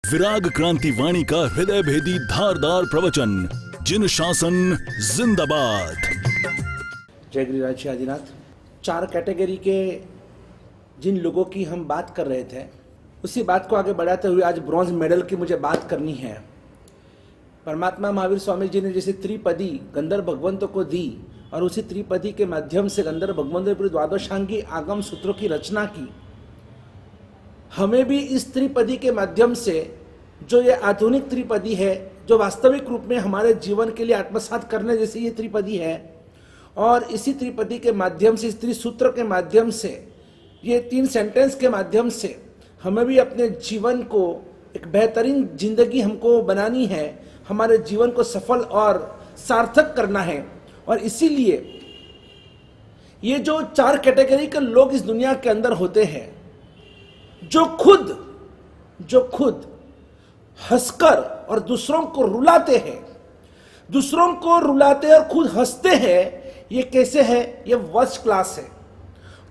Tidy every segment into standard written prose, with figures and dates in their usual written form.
विराग क्रांति वाणी का हृदय भेदी धारदार प्रवचन, जिन शासन जिंदाबाद। जय गिरिराज आदिनाथ। 4 कैटेगरी के जिन लोगों की हम बात कर रहे थे, उसी बात को आगे बढ़ाते हुए आज ब्रॉन्ज मेडल की मुझे बात करनी है। परमात्मा महावीर स्वामी जी ने जैसे त्रिपदी गंधर्व भगवंतों को दी और उसी त्रिपदी के माध्यम से गंधर्व भगवंतों पूरी द्वादशांगी आगम सूत्रों की रचना की, हमें भी इस त्रिपदी के माध्यम से जो ये आधुनिक त्रिपदी है, जो वास्तविक रूप में हमारे जीवन के लिए आत्मसात करने जैसी ये त्रिपदी है, और इसी त्रिपदी के माध्यम से, इस त्रिसूत्र के माध्यम से, ये 3 सेंटेंस के माध्यम से हमें भी अपने जीवन को एक बेहतरीन जिंदगी हमको बनानी है, हमारे जीवन को सफल और सार्थक करना है। और इसीलिए ये जो 4 कैटेगरी के लोग इस दुनिया के अंदर होते हैं, जो खुद हंसकर और दूसरों को रुलाते हैं, दूसरों को रुलाते और खुद हंसते हैं, ये कैसे है? ये फर्स्ट क्लास है।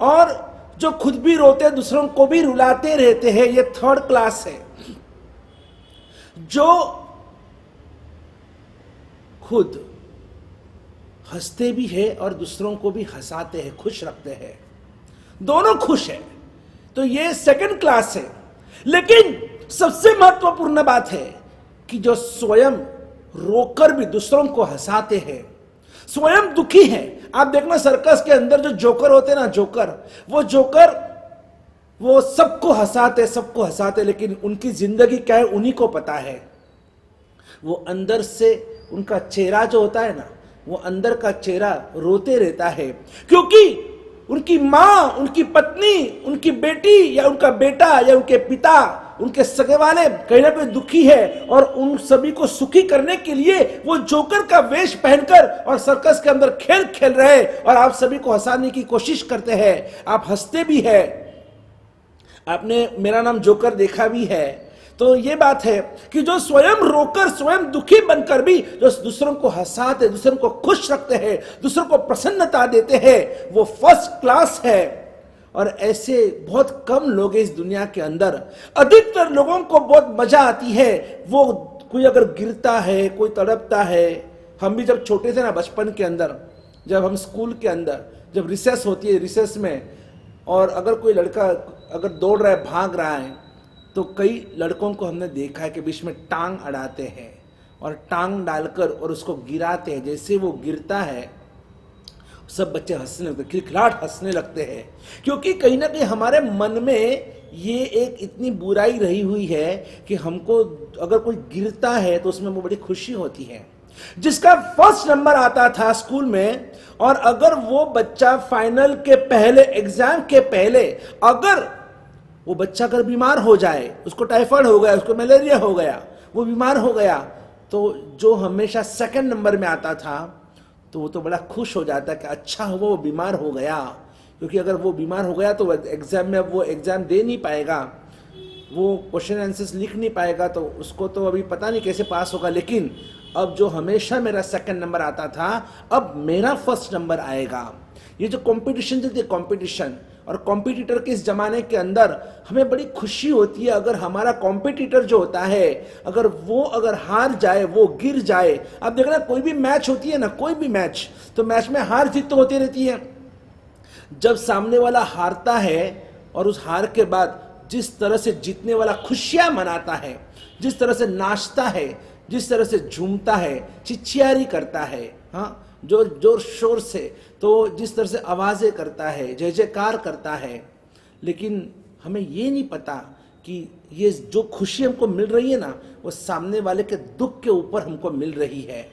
और जो खुद भी रोते दूसरों को भी रुलाते रहते हैं, ये 3rd क्लास है। जो खुद हंसते भी है और दूसरों को भी हंसाते हैं, खुश रखते हैं, दोनों खुश है, तो ये 2nd क्लास है। लेकिन सबसे महत्वपूर्ण बात है कि जो स्वयं रोकर भी दूसरों को हंसाते हैं, स्वयं दुखी हैं। आप देखना सर्कस के अंदर जो जोकर होते हैं ना, जोकर वो सबको हंसाते, लेकिन उनकी जिंदगी क्या है उन्हीं को पता है। वो अंदर से उनका चेहरा जो होता है ना, वो अंदर का चेहरा रोते रहता है, क्योंकि उनकी माँ, उनकी पत्नी, उनकी बेटी या उनका बेटा या उनके पिता, उनके सगे वाले कहीं ना कहीं दुखी है, और उन सभी को सुखी करने के लिए वो जोकर का वेश पहनकर और सर्कस के अंदर खेल खेल रहे, और आप सभी को हंसाने की कोशिश करते हैं। आप हंसते भी है। आपने मेरा नाम जोकर देखा भी है। तो ये बात है कि जो स्वयं रोकर, स्वयं दुखी बनकर भी जो दूसरों को हंसाते, दूसरों को खुश रखते हैं, दूसरों को प्रसन्नता देते हैं, वो 1st क्लास है। और ऐसे बहुत कम लोग हैं इस दुनिया के अंदर। अधिकतर लोगों को बहुत मजा आती है, वो कोई अगर गिरता है, कोई तड़पता है। हम भी जब छोटे थे ना, बचपन के अंदर, जब हम स्कूल के अंदर, जब रिसेस होती है, रिसेस में, और अगर कोई लड़का अगर दौड़ रहा है, भाग रहा है, तो कई लड़कों को हमने देखा है कि बीच में टांग अड़ाते हैं और टांग डालकर और उसको गिराते हैं। जैसे वो गिरता है, सब बच्चे हंसने लगते, खिलखिलाहट हंसने लगते हैं, क्योंकि कहीं ना कहीं हमारे मन में ये एक इतनी बुराई रही हुई है कि हमको अगर कोई गिरता है तो उसमें वो बड़ी खुशी होती है। जिसका 1st नंबर आता था स्कूल में, और अगर वो बच्चा फाइनल के पहले, एग्जाम के पहले, अगर वो बच्चा अगर बीमार हो जाए, उसको टाइफाइड हो गया, उसको मलेरिया हो गया, वो बीमार हो गया, तो जो हमेशा 2nd नंबर में आता था, तो वो तो बड़ा खुश हो जाता कि अच्छा हुआ वो बीमार हो गया, क्योंकि अगर वो बीमार हो गया तो एग्जाम में वो एग्जाम दे नहीं पाएगा, वो क्वेश्चन आंसर्स लिख नहीं पाएगा, तो उसको तो अभी पता नहीं कैसे पास होगा। लेकिन अब जो हमेशा मेरा 2nd नंबर आता था, अब मेरा 1st नंबर आएगा। ये जो कंपटीशन चलती है, कंपटीशन और कॉम्पिटिटर के इस जमाने के अंदर हमें बड़ी खुशी होती है अगर हमारा कॉम्पिटिटर जो होता है, अगर हार जाए, वो गिर जाए। अब देखना, कोई भी मैच होती है ना, कोई भी मैच, तो मैच में हार जीत तो होती रहती है। जब सामने वाला हारता है और उस हार के बाद जिस तरह से जीतने वाला खुशियां मनाता है, जिस तरह से नाचता है, जिस तरह से झूमता है, चिचियारी करता है, हाँ, जोर शोर से, तो जिस तरह से आवाजें करता है, जय जयकार करता है, लेकिन हमें ये नहीं पता कि ये जो खुशी हमको मिल रही है ना, वो सामने वाले के दुख के ऊपर हमको मिल रही है।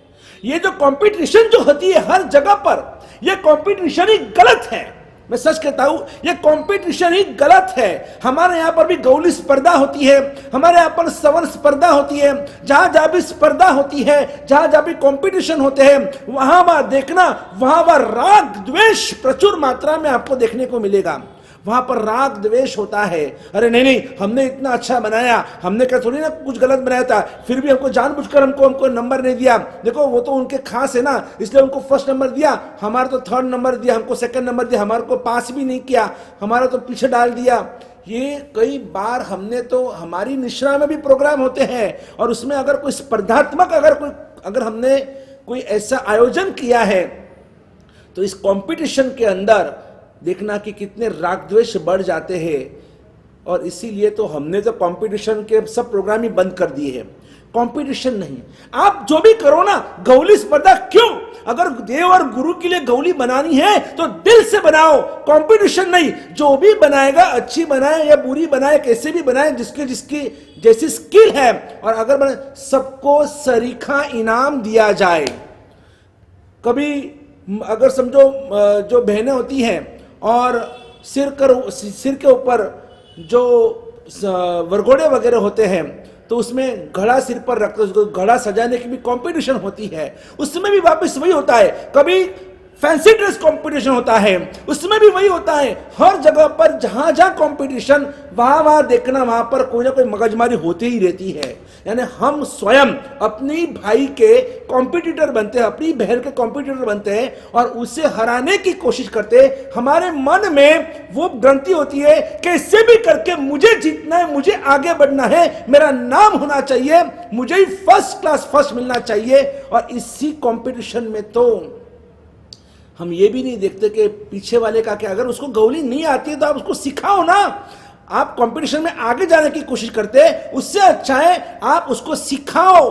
ये जो कंपटीशन जो होती है हर जगह पर, ये कंपटीशन ही गलत है। मैं सच कहता हूं, ये कंपटीशन ही गलत है। हमारे यहाँ पर भी गौली स्पर्धा होती है, हमारे यहाँ पर सवन स्पर्धा होती है, जहां जहां भी स्पर्धा होती है, जहां जहां भी कंपटीशन होते हैं, वहां देखना, वहां राग द्वेष प्रचुर मात्रा में आपको देखने को मिलेगा। वहां पर राग द्वेष होता है। अरे नहीं, हमने इतना अच्छा बनाया, हमने क्या थोड़ी ना कुछ गलत बनाया था, फिर भी हमको जानबूझकर हमको नंबर नहीं दिया। देखो वो तो उनके खास है ना, इसलिए उनको 1st नंबर दिया, हमारा तो 3rd नंबर दिया, हमको 2nd नंबर दिया, हमारे को पास भी नहीं किया, हमारा तो पीछे डाल दिया। ये कई बार हमने तो हमारी निश्रा में भी प्रोग्राम होते हैं और उसमें अगर कोई स्पर्धात्मक अगर हमने कोई ऐसा आयोजन किया है तो इस कंपटीशन के अंदर देखना कि कितने राग द्वेष बढ़ जाते हैं। और इसीलिए तो हमने तो कंपटीशन के सब प्रोग्राम ही बंद कर दिए हैं। कंपटीशन नहीं, आप जो भी करो ना, गौली स्पर्धा क्यों? अगर देव और गुरु के लिए गौली बनानी है तो दिल से बनाओ, कंपटीशन नहीं। जो भी बनाएगा अच्छी बनाए या बुरी बनाए, कैसे भी बनाए, जिसकी जैसी स्किल है, और अगर सबको सरीखा इनाम दिया जाए। कभी अगर समझो जो बहनें होती हैं और सिर के ऊपर जो वरघोड़े वगैरह होते हैं तो उसमें घड़ा सिर पर रखते, उसको घड़ा सजाने की भी कंपटीशन होती है, उसमें भी वापस वही होता है। कभी फैंसी ड्रेस कंपटीशन होता है, उसमें भी वही होता है। हर जगह पर जहां जहां कंपटीशन, वहां देखना वहां पर कोई ना कोई मगजमारी होती ही रहती है। यानी हम स्वयं अपनी भाई के कॉम्पिटिटर बनते हैं, अपनी बहन के कॉम्पिटिटर बनते हैं और उसे हराने की कोशिश करते हैं। हमारे मन में वो ग्रंथि होती है, कैसे भी करके मुझे जीतना है, मुझे आगे बढ़ना है, मेरा नाम होना चाहिए, मुझे ही फर्स्ट क्लास फर्स्ट मिलना चाहिए। और इसी कंपटीशन में तो हम ये भी नहीं देखते कि पीछे वाले का क्या, अगर उसको गौली नहीं आती है तो आप उसको सिखाओ ना। आप कंपटीशन में आगे जाने की कोशिश करते हैं, उससे अच्छा है आप उसको सिखाओ।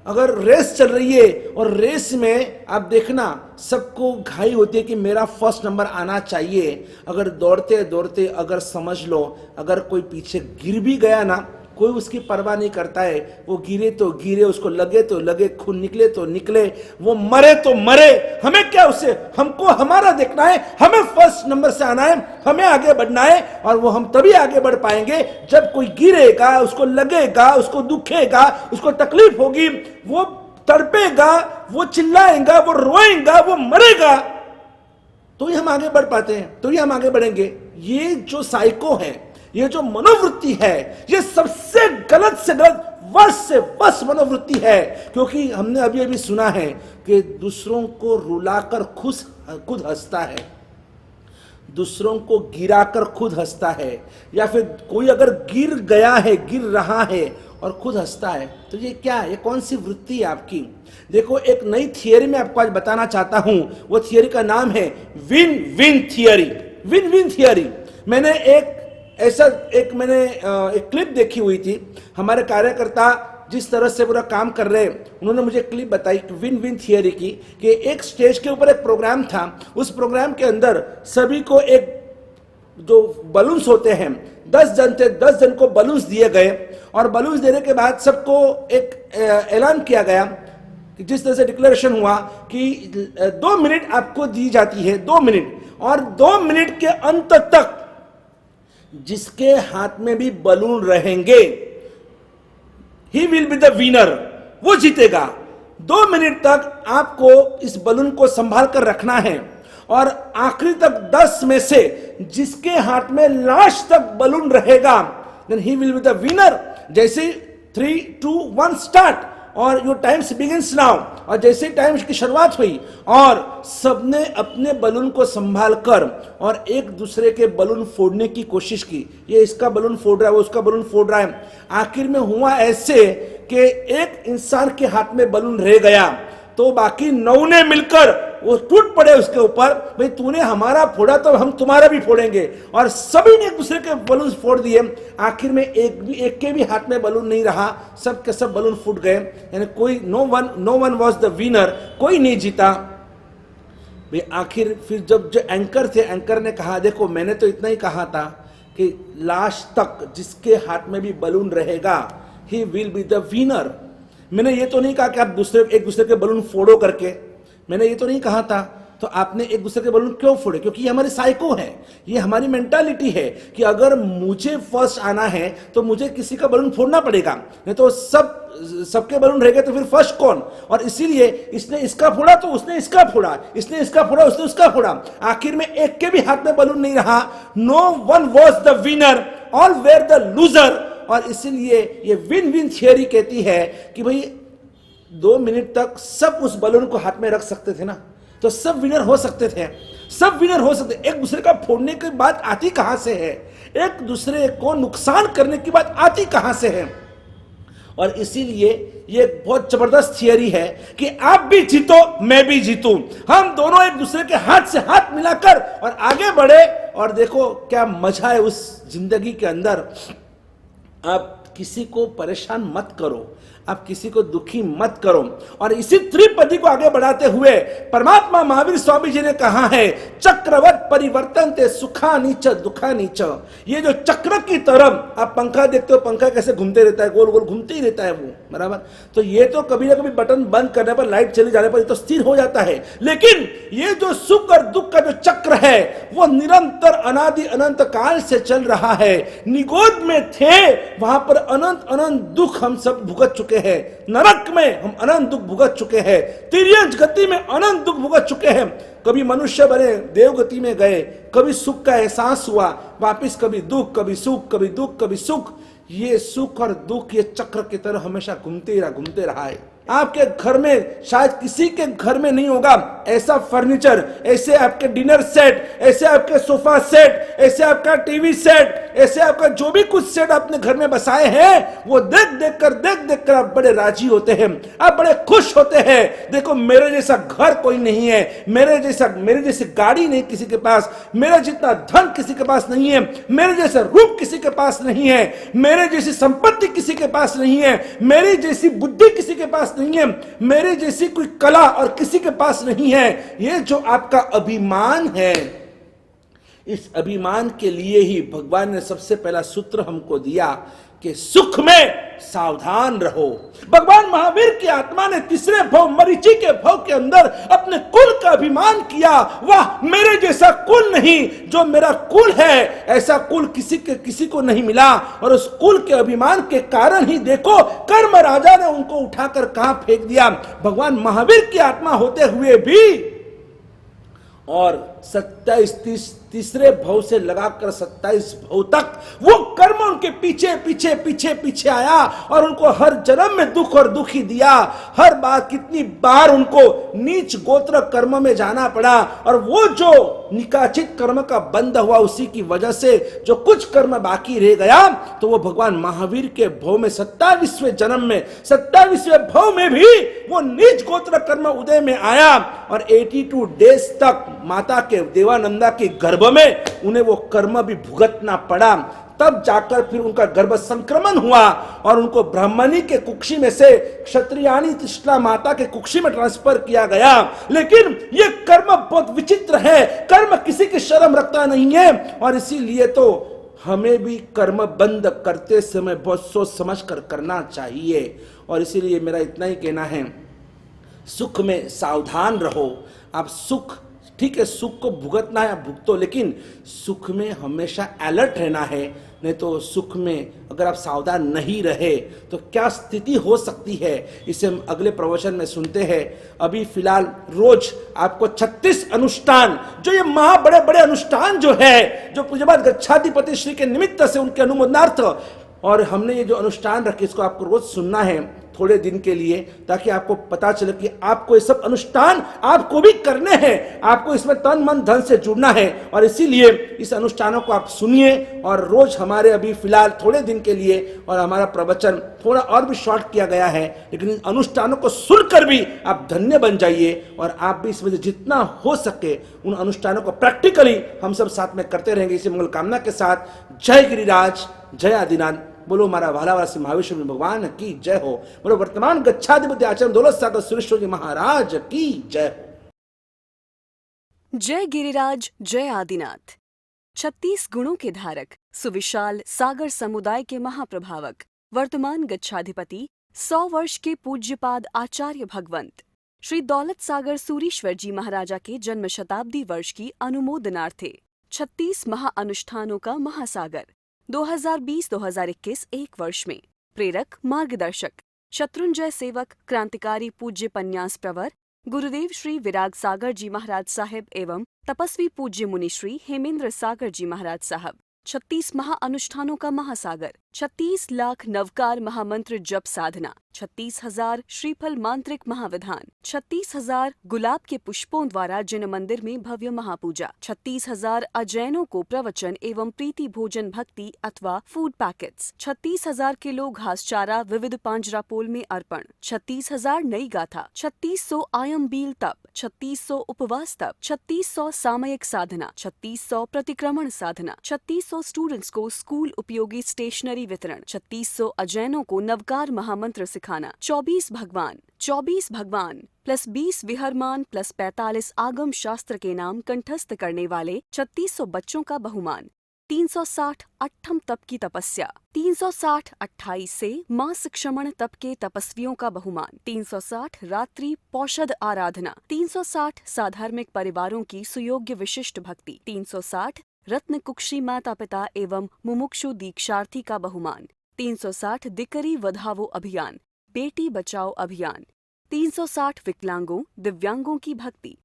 अगर रेस चल रही है और रेस में आप देखना सबको घाई होती है कि मेरा फर्स्ट नंबर आना चाहिए। अगर दौड़ते दौड़ते अगर समझ लो अगर कोई पीछे गिर भी गया ना, कोई उसकी परवाह नहीं करता है। वो गिरे तो गिरे, उसको लगे तो लगे, खून निकले तो निकले, वो मरे तो मरे, हमें क्या उससे। हमको हमारा देखना है, हमें फर्स्ट नंबर से आना है, हमें आगे बढ़ना है। और वो हम तभी आगे बढ़ पाएंगे जब कोई गिरेगा, उसको लगेगा, उसको दुखेगा, उसको तकलीफ होगी, वो तड़पेगा, वो चिल्लाएगा, वो रोएगा, वो मरेगा, तो ही हम आगे बढ़ पाते हैं, तो ही हम आगे बढ़ेंगे। ये जो साइको है, ये जो मनोवृत्ति है, ये सबसे गलत से गलत, वर्ष से वर्ष मनोवृत्ति है। क्योंकि हमने अभी अभी सुना है कि दूसरों को रुलाकर खुद हंसता है, दूसरों को गिराकर खुद हंसता है, या फिर कोई अगर गिर गया है, गिर रहा है और खुद हंसता है, तो ये क्या है? ये कौन सी वृत्ति है आपकी? देखो, एक नई थियरी में आपको आज बताना चाहता हूं। वो थियरी का नाम है win win theory. Win win theory. मैंने एक क्लिप देखी हुई थी। हमारे कार्यकर्ता जिस तरह से पूरा काम कर रहे हैं, उन्होंने मुझे क्लिप बताई विन विन थियरी की, कि एक स्टेज के ऊपर एक प्रोग्राम था। उस प्रोग्राम के अंदर सभी को एक जो बलून्स होते हैं, 10 जन थे, 10 जन को बलून्स दिए गए और बलून्स देने के बाद सबको एक ऐलान किया गया कि जिस तरह से डिक्लेरेशन हुआ कि 2 मिनट आपको दी जाती है, 2 मिनट, और 2 मिनट के अंत तक जिसके हाथ में भी बलून रहेंगे, ही विल बी द विनर, वो जीतेगा। 2 मिनट तक आपको इस बलून को संभाल कर रखना है और आखिरी तक 10 में से जिसके हाथ में लास्ट तक बलून रहेगा, then he will be the winner. जैसे 3, 2, 1 स्टार्ट और योर टाइम्स बिगिंस नाउ। और जैसे टाइम की शुरुआत हुई और सबने अपने बलून को संभाल कर और एक दूसरे के बलून फोड़ने की कोशिश की। ये इसका बलून फोड़ रहा है, वो उसका बलून फोड़ रहा है। आखिर में हुआ ऐसे कि एक इंसान के हाथ में बलून रह गया तो बाकी 9 ने मिलकर वो टूट पड़े उसके ऊपर, भाई तूने हमारा फोड़ा तो हम तुम्हारा भी फोड़ेंगे। और सभी ने एक दूसरे के बलून फोड़ दिए। आखिर में एक के भी हाथ में बलून नहीं रहा, सब के सब बलून फूट गए। यानी कोई no one was the winner, कोई नहीं जीता। भाई आखिर फिर जब जो एंकर थे, एंकर ने कहा देखो मैंने तो इतना ही कहा था कि लास्ट तक जिसके हाथ में भी बलून रहेगा, ही विल बी द विनर। मैंने ये तो नहीं कहा कि आप एक दूसरे के बलून फोड़ो करके, मैंने ये तो नहीं कहा था। तो आपने एक दूसरे के बलून क्यों फोड़े? क्योंकि ये हमारी साइको है, ये हमारी मेंटालिटी है कि अगर मुझे फर्स्ट आना है तो मुझे किसी का बलून फोड़ना पड़ेगा, नहीं तो सबके बलून रह गए तो फिर फर्स्ट कौन? और इसीलिए इसने इसका फोड़ा तो उसने इसका फोड़ा, इसने इसका फोड़ा उसने उसका फोड़ा। आखिर में एक के भी हाथ में बलून नहीं रहा। No one was the winner, all were the loser. और इसीलिए ये विन विन थियरी कहती है कि भाई 2 मिनट तक सब उस बलून को हाथ में रख सकते थे ना, तो सब विनर हो सकते थे, सब विनर हो सकते। एक दूसरे का फोड़ने की बात आती कहां से है? एक दूसरे को नुकसान करने की बात आती कहां से है। और इसीलिए ये बहुत जबरदस्त थियरी है कि आप भी जीतो मैं भी जीतूं, हम दोनों एक दूसरे के हाथ से हाथ मिलाकर और आगे बढ़े। और देखो क्या मजा है उस जिंदगी के अंदर। आप किसी को परेशान मत करो, आप किसी को दुखी मत करो। और इसी त्रिपदी को आगे बढ़ाते हुए परमात्मा महावीर स्वामी जी ने कहा है, चक्रवत परिवर्तन ते सुखा नीच दुखा नीच। ये जो चक्र की तरह आप पंखा देखते हो, पंखा कैसे घूमते रहता है, गोल गोल घूमते ही रहता है वो, बराबर। तो ये तो कभी ना कभी बटन बंद करने पर, लाइट चली जाने पर ये तो स्थिर हो जाता है। लेकिन ये जो सुख और दुख का जो चक्र है वो निरंतर अनादि अनंत काल से चल रहा है। निगोद में थे वहां पर अनंत अनंत दुख हम सब भुगत चुके हैं, नरक में हम अनंत दुख भुगत चुके हैं, तिर्यंच गति में अनंत दुख भुगत चुके हैं। कभी मनुष्य बने देव गति में गए, कभी सुख का एहसास हुआ, वापिस कभी दुख, कभी सुख, कभी दुख, कभी सुख। ये सुख और दुख ये चक्र की तरह हमेशा घूमते रहा है। आपके घर में शायद किसी के घर में नहीं होगा ऐसा फर्नीचर, ऐसे आपके डिनर सेट, ऐसे आपके सोफा सेट, ऐसे आपका टीवी सेट, ऐसे आपका जो भी कुछ सेट आपने घर में बसाए हैं, वो देख देख कर आप बड़े राजी होते हैं, आप बड़े खुश होते हैं। देखो मेरे जैसा घर कोई नहीं है, मेरे जैसी गाड़ी नहीं किसी के पास, मेरा जितना धन किसी के पास नहीं है, मेरे जैसा रूप किसी के पास नहीं है, मेरे जैसी संपत्ति किसी के पास नहीं है, मेरी जैसी बुद्धि किसी के पास नहीं है, मेरे जैसी कोई कला और किसी के पास नहीं है। ये जो आपका अभिमान है, इस अभिमान के लिए ही भगवान ने सबसे पहला सूत्र हमको दिया कि सुख में सावधान रहो। भगवान महावीर की आत्मा ने तीसरे भव मरीचि के भव के अंदर अपने कुल का अभिमान किया। वाह, मेरे जैसा कुल नहीं, जो मेरा कुल है ऐसा कुल किसी को नहीं मिला। और उस कुल के अभिमान के कारण ही देखो कर्म राजा ने उनको उठाकर कहां फेंक दिया। भगवान महावीर की आत्मा होते हुए भी और 27 तीसरे भव से लगाकर 27 भव तक वो कर्म उनके पीछे आया और उनको हर जन्म में दुख और दुख ही दिया। हर बार कितनी बार उनको नीच गोत्र कर्म में जाना पड़ा। और वो जो निकाचित कर्म का बंद हुआ, उसी की वजह से जो कुछ कर्म बाकी रह गया, तो वो भगवान महावीर के भव में 27वें जन्म में 27वें भव में भी वो नीच गोत्र कर्म उदय में आया। और 82 डेज तक माता के देवानंदा के गर्भ में उन्हें वो कर्म भी भुगतना पड़ा। तब जाकर फिर उनका गर्भ संक्रमण हुआ और उनको ब्राह्मणी के कुक्षी में से क्षत्रियाणी तिष्ठा माता के कुक्षी में ट्रांसफर किया गया। लेकिन ये कर्म बहुत विचित्र है, कर्म किसी की शर्म रखता नहीं है। और इसीलिए तो हमें भी कर्म बंद करते समय बहुत सोच समझ कर करना चाहिए। और इसीलिए मेरा इतना ही कहना है, सुख में सावधान रहो। आप सुख, ठीक है, सुख को भुगतना है, आप भुगतो, लेकिन सुख में हमेशा अलर्ट रहना है। नहीं तो सुख में अगर आप सावधान नहीं रहे तो क्या स्थिति हो सकती है, इसे हम अगले प्रवचन में सुनते हैं। अभी फिलहाल रोज आपको 36 अनुष्ठान, जो ये महा बड़े बड़े अनुष्ठान जो है, जो पूज्यपाद गच्छाधिपति श्री के निमित्त से उनके अनुमोदनार्थ, और हमने ये जो अनुष्ठान रखे, इसको आपको रोज सुनना है थोड़े दिन के लिए, ताकि आपको पता चले कि आपको ये सब अनुष्ठान आपको भी करने हैं, आपको इसमें तन मन धन से जुड़ना है। और इसीलिए इस अनुष्ठानों को आप सुनिए। और रोज हमारे अभी फिलहाल थोड़े दिन के लिए, और हमारा प्रवचन थोड़ा और भी शॉर्ट किया गया है, लेकिन इन अनुष्ठानों को सुनकर भी आप धन्य बन जाइए। और आप भी इसमें जितना हो सके उन अनुष्ठानों को प्रैक्टिकली हम सब साथ में करते रहेंगे। इसी मंगल कामना के साथ जय गिरिराज, जय आदिनाथ। बोलो हमारा भालावासी महाविष्णु भगवान की जय हो। बोलो वर्तमान गच्छाधिपति आचार्य दौलत सागर सुरेश्वर जी महाराज की जय हो। जय गिरिराज, जय आदिनाथ। 36 गुणों के धारक, सुविशाल सागर समुदाय के महाप्रभावक, वर्तमान गच्छाधिपति, 100 वर्ष के पूज्यपाद आचार्य भगवंत श्री दौलत सागर सूरीश्वर जी महाराजा के जन्म शताब्दी वर्ष की अनुमोदनार्थे 36 महाअनुष्ठानों का महासागर 2020-2021 एक वर्ष में प्रेरक, मार्गदर्शक, शत्रुंजय सेवक, क्रांतिकारी पूज्य पन्यास प्रवर गुरुदेव श्री विराग सागर जी महाराज साहेब एवं तपस्वी पूज्य मुनि श्री हेमेंद्र सागर जी महाराज साहब। 36 महाअनुष्ठानों का महासागर 36 लाख नवकार महामंत्र जप साधना, 36,000 श्रीफल मांत्रिक महाविधान, 36,000 गुलाब के पुष्पों द्वारा जिन मंदिर में भव्य महापूजा, 36,000 अजैनों को प्रवचन एवं प्रीति भोजन भक्ति अथवा फूड पैकेट्स, 36,000 किलो घास चारा विविध पांजरापोल में अर्पण, 36,000 नई गाथा, 3600 आयम बील तप, 3600 उपवास तप, 3600 सामयिक साधना, 3600 प्रतिक्रमण साधना, 3600 स्टूडेंट्स को स्कूल उपयोगी स्टेशनरी वितरण, 3600 अजैनों को नवकार महामंत्र सिखाना, 24 भगवान प्लस 20 विहरमान प्लस 45 आगम शास्त्र के नाम कंठस्थ करने वाले 3600 बच्चों का बहुमान, 360 अट्ठम तप की तपस्या, 360 28 से मास क्षमण तप के तपस्वियों का बहुमान, 360 रात्रि पौषध आराधना, 360 साधार्मिक परिवारों की सुयोग्य विशिष्ट भक्ति, 360 रत्न कुक्षी माता पिता एवं मुमुक्षु दीक्षार्थी का बहुमान, 360 दिकरी वधावो अभियान, बेटी बचाओ अभियान, 360 विकलांगों दिव्यांगों की भक्ति,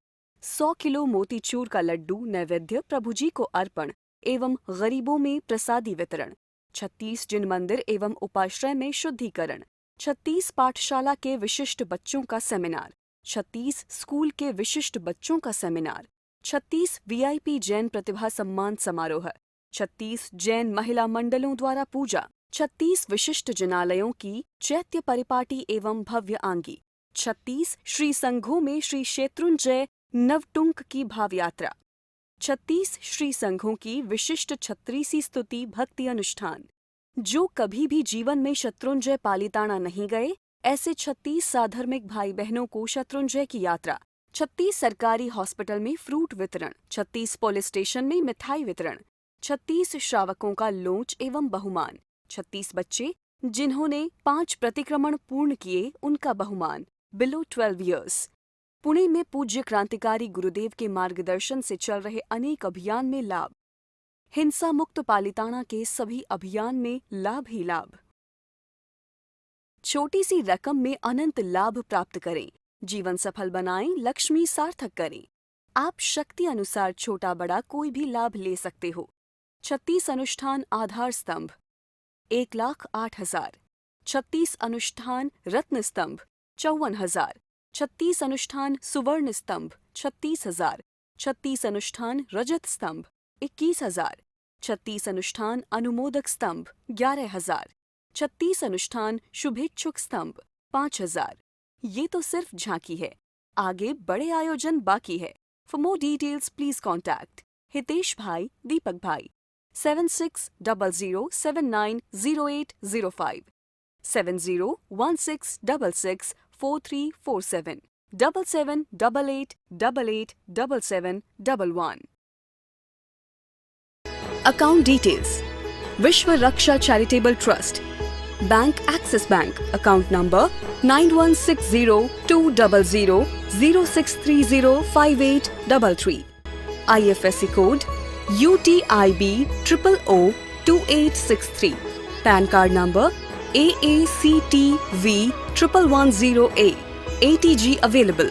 100 किलो मोतीचूर का लड्डू नैवेद्य प्रभु जी को अर्पण एवं गरीबों में प्रसादी वितरण, 36 जिन मंदिर एवं उपाश्रय में शुद्धिकरण, 36 पाठशाला के विशिष्ट बच्चों का सेमिनार, 36 स्कूल के विशिष्ट बच्चों का सेमिनार, 36 वीआईपी जैन प्रतिभा सम्मान समारोह, 36 जैन महिला मंडलों द्वारा पूजा, 36 विशिष्ट जिनालयों की चैत्य परिपाटी एवं भव्य आंगी, 36 श्री संघों में श्री शत्रुंजय नवटुंक की भाव यात्रा, 36 श्री संघों की विशिष्ट छत्तीसी स्तुति भक्ति अनुष्ठान। जो कभी भी जीवन में शत्रुंजय पालिताना नहीं गए, ऐसे 36 साधर्मिक भाई बहनों को शत्रुंजय की यात्रा, 36 सरकारी हॉस्पिटल में फ्रूट वितरण, 36 पुलिस स्टेशन में मिठाई वितरण, 36 श्रावकों का लॉन्च एवं बहुमान, 36 बच्चे जिन्होंने 5 प्रतिक्रमण पूर्ण किए उनका बहुमान, बिलो 12 ईयर्स। पुणे में पूज्य क्रांतिकारी गुरुदेव के मार्गदर्शन से चल रहे अनेक अभियान में लाभ, हिंसा मुक्त पालिताना के सभी अभियान में लाभ ही लाभ। छोटी सी रकम में अनंत लाभ प्राप्त करें, जीवन सफल बनाएं, लक्ष्मी सार्थक करें। आप शक्ति अनुसार छोटा बड़ा कोई भी लाभ ले सकते हो। 36 अनुष्ठान आधार स्तंभ 1,08,000, 36 अनुष्ठान रत्न स्तंभ 54,000, 36 अनुष्ठान सुवर्ण स्तंभ 36,000, 36 अनुष्ठान रजत स्तंभ 21,000, 36 अनुष्ठान अनुमोदक स्तंभ 11,000, 36 अनुष्ठान शुभेच्छुक स्तंभ 5,000। ये तो सिर्फ झांकी है, आगे बड़े आयोजन बाकी है। For more details please contact Hitesh भाई, दीपक भाई 7600790805, 7016664347, 7788887711। Account details: Vishwa Raksha Charitable Trust, Bank Axis Bank, account number 91602006305833, IFSC code UTIB 0002863, PAN card number AACTV 1110A, ATG available.